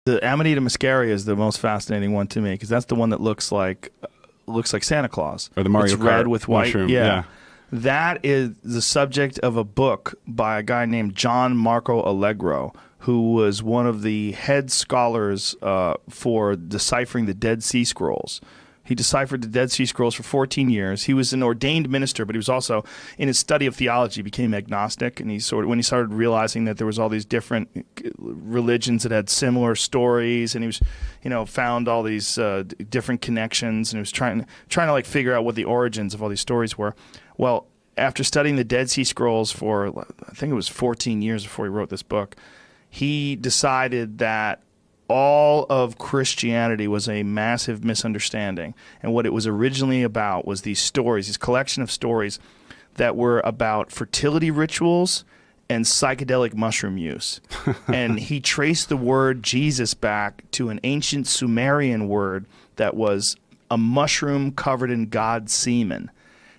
The amanita muscaria is the most fascinating one to me because that's the one that looks like Santa Claus. Or the Mario It's Kart red with white. mushroom. Yeah. That is the subject of a book by a guy named John Marco Allegro, who was one of the head scholars for deciphering the Dead Sea Scrolls. He deciphered the Dead Sea Scrolls for 14 years. He was an ordained minister, but he was also, in his study of theology, became agnostic. And when he started realizing that there was all these different religions that had similar stories, and he was, found all these different connections, and he was trying to like figure out what the origins of all these stories were. Well, after studying the Dead Sea Scrolls for, I think it was 14 years before he wrote this book, he decided that all of Christianity was a massive misunderstanding. And what it was originally about was these stories, this collection of stories that were about fertility rituals and psychedelic mushroom use. And he traced the word Jesus back to an ancient Sumerian word that was a mushroom covered in God's semen.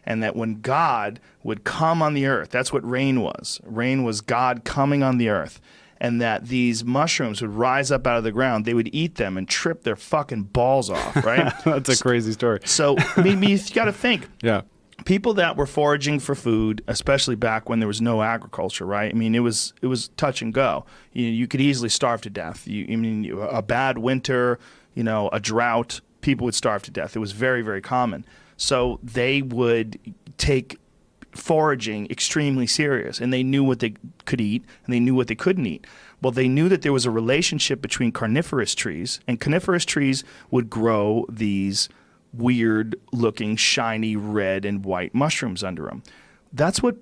And that when God would come on the earth, that's what rain was. Rain was God coming on the earth. And that these mushrooms would rise up out of the ground. They would eat them and trip their fucking balls off, right? That's a crazy story. So you got to think. Yeah. People that were foraging for food, especially back when there was no agriculture, right? I mean, it was touch and go. You could easily starve to death. A bad winter, a drought, people would starve to death. It was very, very common. So they would take foraging extremely serious, and they knew what they could eat and they knew what they couldn't eat. Well, they knew that there was a relationship between carnivorous trees, and carnivorous trees would grow these weird looking shiny red and white mushrooms under them. That's what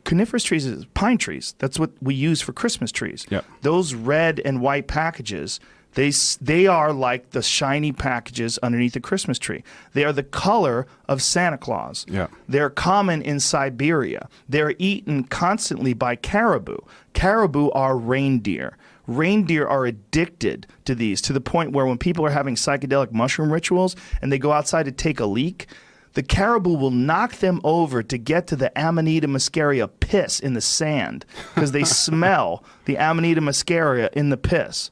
carnivorous trees is. Pine trees, that's what we use for Christmas trees. Yep. Those red and white packages, they are like the shiny packages underneath the Christmas tree. They are the color of Santa Claus. Yeah. They're common in Siberia. They're eaten constantly by caribou. Caribou are reindeer. Reindeer are addicted to these to the point where when people are having psychedelic mushroom rituals and they go outside to take a leak, the caribou will knock them over to get to the amanita muscaria piss in the sand because they smell the amanita muscaria in the piss.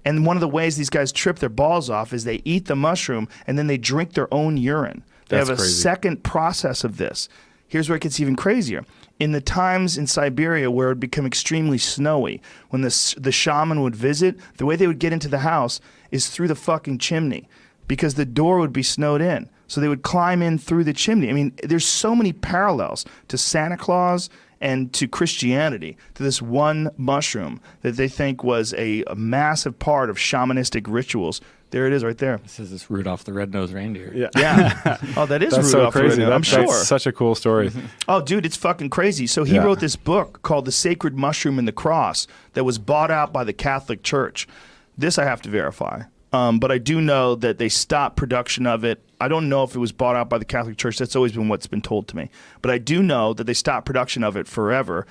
And one of the ways these guys trip their balls off is they eat the mushroom and then they drink their own urine. They have a second process of this. Here's where it gets even crazier. In the times in Siberia where it would become extremely snowy, when the shaman would visit, the way they would get into the house is through the fucking chimney because the door would be snowed in. So they would climb in through the chimney. I mean, there's so many parallels to Santa Claus and to Christianity, to this one mushroom that they think was a massive part of shamanistic rituals. There it is right there. This is this Rudolph the Red-Nosed Reindeer. Yeah. Oh, that is That's Rudolph so crazy. the Red-Nosed. I'm sure. That's such a cool story. Oh, dude, it's fucking crazy. So he wrote this book called The Sacred Mushroom and the Cross that was bought out by the Catholic Church. This I have to verify. But I do know that they stopped production of it. I don't know if it was bought out by the Catholic Church. That's always been what's been told to me. But I do know that they stopped production of it forever.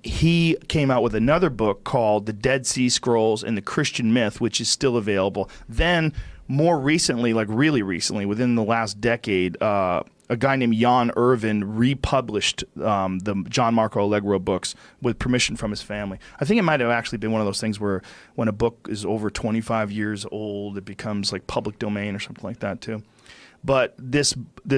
He came out with another book called The Dead Sea Scrolls and the Christian Myth, which is still available. Then, more recently, like really recently, within the last decade, a guy named Jan Irvin republished the John Marco Allegro books with permission from his family. I think it might have actually been one of those things where when a book is over 25 years old, it becomes like public domain or something like that too. But this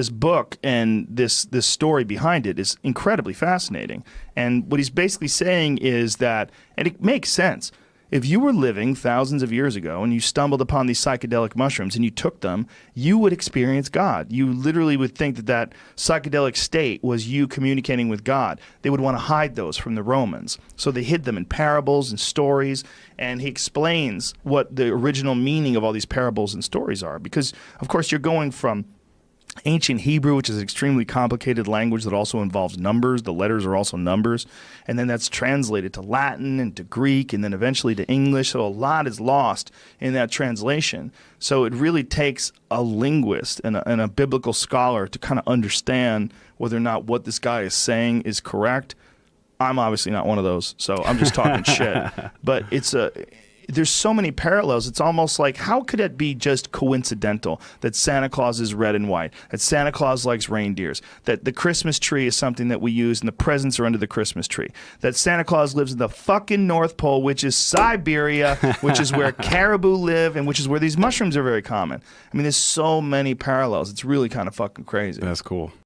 book and this story behind it is incredibly fascinating. And what he's basically saying is that, and it makes sense, if you were living thousands of years ago and you stumbled upon these psychedelic mushrooms and you took them, you would experience God. You literally would think that that psychedelic state was you communicating with God. They would want to hide those from the Romans. So they hid them in parables and stories, and he explains what the original meaning of all these parables and stories are. Because, of course, you're going from ancient Hebrew, which is an extremely complicated language that also involves numbers. The letters are also numbers. And then that's translated to Latin and to Greek and then eventually to English. So a lot is lost in that translation. So it really takes a linguist and a biblical scholar to kind of understand whether or not what this guy is saying is correct. I'm obviously not one of those, so I'm just talking shit. But there's so many parallels. It's almost like, how could it be just coincidental that Santa Claus is red and white, that Santa Claus likes reindeers, that the Christmas tree is something that we use and the presents are under the Christmas tree, that Santa Claus lives in the fucking North Pole, which is Siberia, which is where caribou live, and which is where these mushrooms are very common. I mean, there's so many parallels. It's really kind of fucking crazy. That's cool.